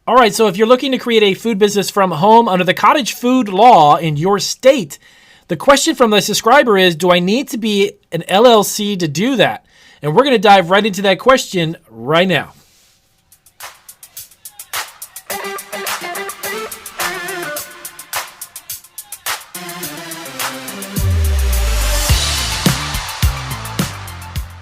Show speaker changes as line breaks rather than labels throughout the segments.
All right, so if you're looking to create a food business from home under the cottage food law in your state, the question from the subscriber is, do I need to be an LLC to do that? And we're going to dive right into that question right now.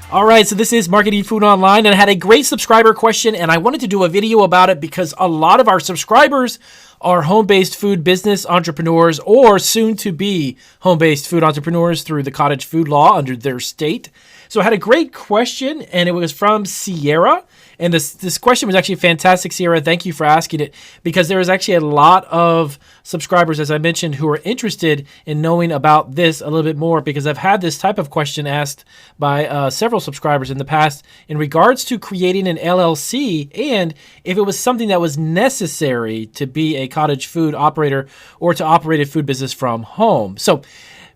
All right, so this is Marketing Food Online, and I had a great subscriber question, and I wanted to do a video about it because a lot of our subscribers are home-based food business entrepreneurs or soon-to-be home-based food entrepreneurs through the cottage food law under their state. So I had a great question, and it was from Sierra. And this question was actually fantastic, Sierra. Thank you for asking it, because there is actually a lot of subscribers, as I mentioned, who are interested in knowing about this a little bit more, because I've had this type of question asked by several subscribers in the past in regards to creating an LLC and if it was something that was necessary to be a cottage food operator or to operate a food business from home. So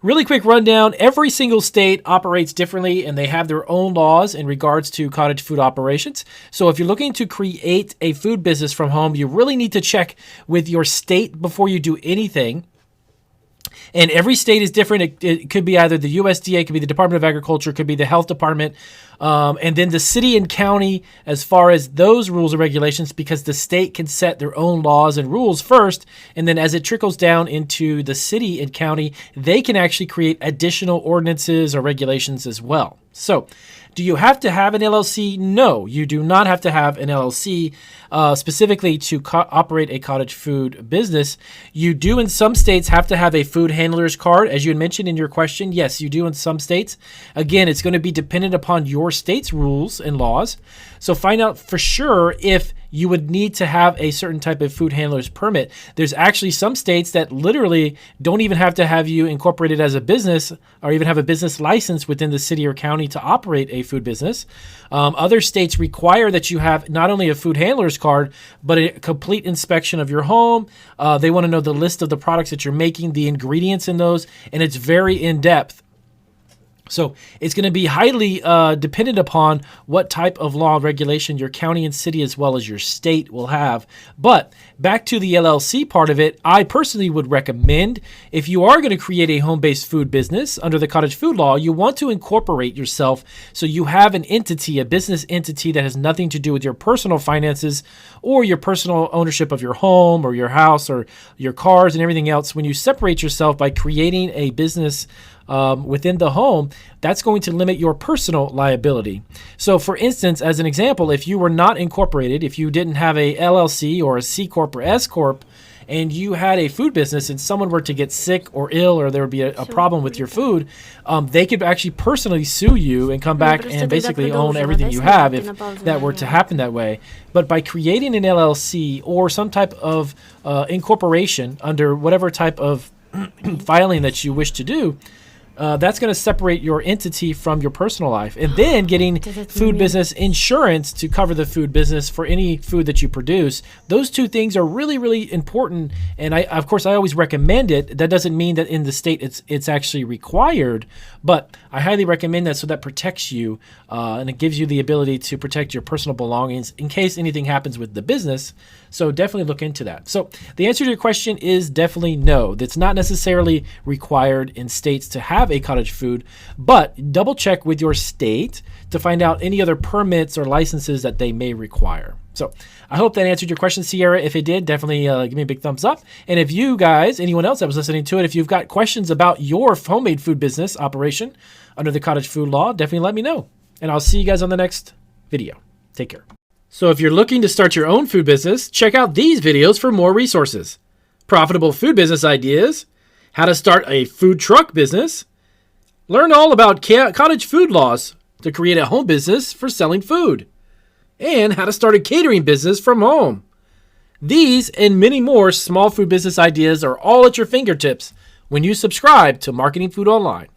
really quick rundown. Every single state operates differently, and they have their own laws in regards to cottage food operations. So if you're looking to create a food business from home, you really need to check with your state before you do anything. And every state is different. It could be either the USDA, it could be the Department of Agriculture, it could be the Health Department, and then the city and county as far as those rules and regulations, because the state can set their own laws and rules first, and then as it trickles down into the city and county, they can actually create additional ordinances or regulations as well. So do you have to have an LLC? No, you do not have to have an LLC specifically to operate a cottage food business. You do in some states have to have a food handler's card, as you had mentioned in your question. Yes, you do in some states. Again, it's going to be dependent upon your state's rules and laws. So find out for sure if you would need to have a certain type of food handler's permit. There's actually some states that literally don't even have to have you incorporated as a business or even have a business license within the city or county to operate a food business. Other states require that you have not only a food handler's card, but a complete inspection of your home. They want to know the list of the products that you're making, the ingredients in those, and it's very in-depth. So it's going to be highly dependent upon what type of law and regulation your county and city as well as your state will have. But back to the LLC part of it, I personally would recommend if you are going to create a home-based food business under the cottage food law, you want to incorporate yourself so you have an entity, a business entity that has nothing to do with your personal finances or your personal ownership of your home or your house or your cars and everything else. When you separate yourself by creating a business within the home, that's going to limit your personal liability. So for instance, as an example, if you were not incorporated, if you didn't have a LLC or a C Corp or S Corp, and you had a food business and someone were to get sick or ill or there would be a problem with your food, they could actually personally sue you and come back and basically own everything you have if that were to happen that way. But by creating an LLC or some type of incorporation under whatever type of filing that you wish to do, that's going to separate your entity from your personal life. And then getting food business insurance to cover the food business for any food that you produce. Those two things are really, really important. And of course, I always recommend it. That doesn't mean that in the state it's actually required, but I highly recommend that so that protects you and it gives you the ability to protect your personal belongings in case anything happens with the business. So definitely look into that. So the answer to your question is definitely no. That's not necessarily required in states to have a cottage food, but double check with your state to find out any other permits or licenses that they may require. So I hope that answered your question, Sierra. If it did, definitely give me a big thumbs up. And if you guys, anyone else that was listening to it, if you've got questions about your homemade food business operation under the cottage food law, definitely let me know. And I'll see you guys on the next video. Take care. So if you're looking to start your own food business, check out these videos for more resources. Profitable food business ideas, how to start a food truck business, learn all about cottage food laws to create a home business for selling food, and how to start a catering business from home. These and many more small food business ideas are all at your fingertips when you subscribe to Marketing Food Online.